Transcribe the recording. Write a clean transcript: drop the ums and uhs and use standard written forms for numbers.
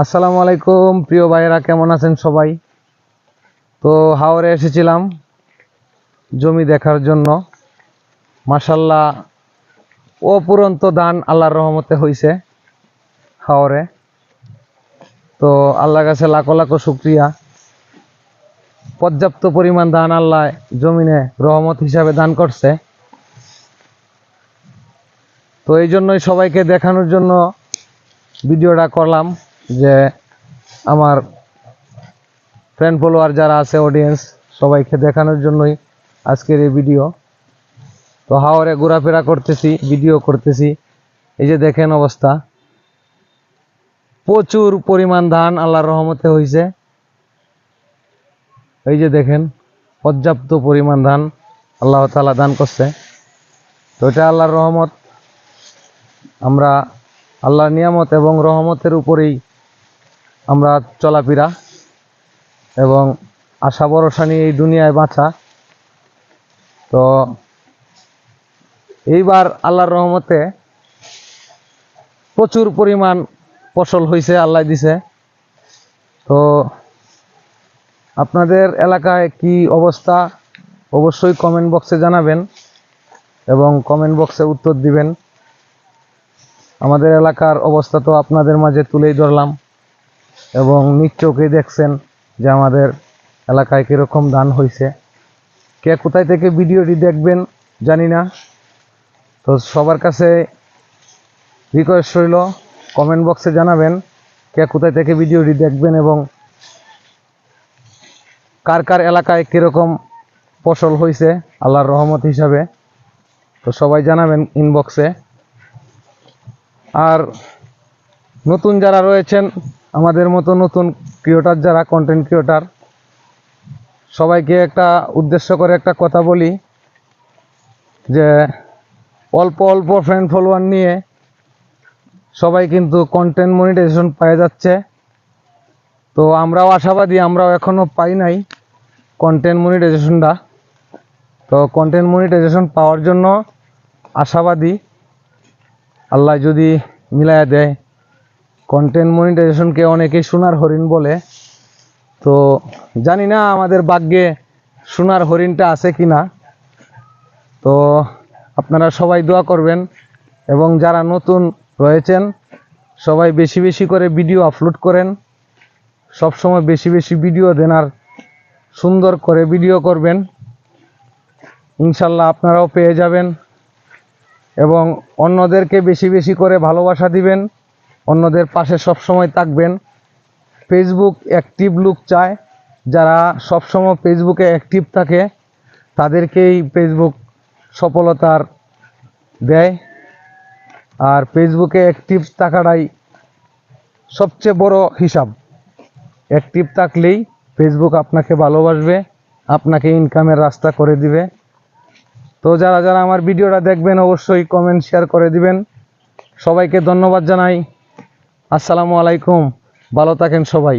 আসসালামু আলাইকুম প্রিয় ভাইয়েরা, কেমন আছেন সবাই? তো হাওরে এসেছিলাম জমি দেখার জন্য। মাশাল্লাহ, অপুরন্ত ধান আল্লাহর রহমতে হইছে হাওরে। তো আল্লাহর কাছে লাখো লাখো শুকরিয়া। পর্যাপ্ত পরিমাণ ধান আল্লাহ জমিনে রহমত হিসাবে দান করছে। তো এই জন্যই সবাইকে দেখানোর জন্য ভিডিওটা করলাম, যে আমার ফ্রেন্ড ফলোয়ার যারা আছে, অডিয়েন্স, সবাইকে দেখানোর জন্যই আজকের এই ভিডিও। তো হাওরে ঘোরাফেরা করতেছি, ভিডিও করতেছি। এই যে দেখেন অবস্থা, প্রচুর পরিমাণ ধান আল্লাহর রহমতে হইছে। এই যে দেখেন, পর্যাপ্ত পরিমাণ ধান আল্লাহ তাআলা দান করছে। তো এটা আল্লাহর রহমত। আমরা আল্লাহর নিয়ামত এবং রহমতের উপরেই আমরা চলাফেরা এবং আশা ভরসা নিয়ে এই দুনিয়ায় বাঁচা। তো এইবার আল্লাহর রহমতে প্রচুর পরিমাণ ফসল হয়েছে, আল্লাহ দিছে। তো আপনাদের এলাকায় কি অবস্থা অবশ্যই কমেন্ট বক্সে জানাবেন এবং কমেন্ট বক্সে উত্তর দিবেন। আমাদের এলাকার অবস্থা তো আপনাদের মাঝে তুলেই ধরলাম এবং নিজ চোখেই দেখছেন যে আমাদের এলাকায় কীরকম ধান হয়েছে। কে কোথায় থেকে ভিডিওটি দেখবেন জানি না, তো সবার কাছে রিকোয়েস্ট রইল কমেন্ট বক্সে জানাবেন কে কোথায় থেকে ভিডিওটি দেখবেন এবং কার কার এলাকায় কীরকম ফসল হয়েছে আল্লাহর রহমত হিসাবে। তো সবাই জানাবেন ইনবক্সে। আর নতুন যারা রয়েছেন, আমাদের মতো নতুন ক্রিয়েটর যারা, কন্টেন্ট ক্রিয়েটর, সবাইকে একটা উদ্দেশ্য করে একটা কথা বলি, যে অল্প অল্প ফ্রেন্ড ফলোয়ার নিয়ে সবাই কিন্তু কন্টেন্ট মনিটাইজেশন পেয়ে যাচ্ছে। তো আমরাও আশাবাদী, আমরাও এখনও পাই নাই কন্টেন্ট মনিটাইজেশনটা। তো কন্টেন্ট মনিটাইজেশন পাওয়ার জন্য আশাবাদী, আল্লাহ যদি মিলায়া দেয়। কন্টেন্ট মনিটাইজেশনকে অনেকেই সোনার হরিণ বলে, তো জানি না আমাদের ভাগ্যে সোনার হরিণটা আছে কি না। তো আপনারা সবাই দোয়া করবেন এবং যারা নতুন রয়েছেন সবাই বেশি বেশি করে ভিডিও আপলোড করেন, সবসময় বেশি বেশি ভিডিও দেন আর সুন্দর করে ভিডিও করবেন। ইনশাল্লাহ আপনারাও পেয়ে যাবেন এবং অন্যদেরকে বেশি বেশি করে ভালোবাসা দিবেন, অন্যদের পাশে সবসময় থাকবেন। ফেসবুক অ্যাক্টিভ লোক চায়, যারা সবসময় ফেসবুকে অ্যাক্টিভ থাকে তাদেরকেই ফেসবুক সফলতার দেয়। আর ফেসবুকে অ্যাক্টিভ থাকাটাই সবচেয়ে বড় হিসাব। অ্যাক্টিভ থাকলেই ফেসবুক আপনাকে ভালোবাসবে, আপনাকে ইনকামের রাস্তা করে দিবে। তো যারা যারা আমার ভিডিওটা দেখবেন অবশ্যই কমেন্ট শেয়ার করে দিবেন। সবাইকে ধন্যবাদ জানাই। আসসালামু আলাইকুম, ভালো থাকেন সবাই।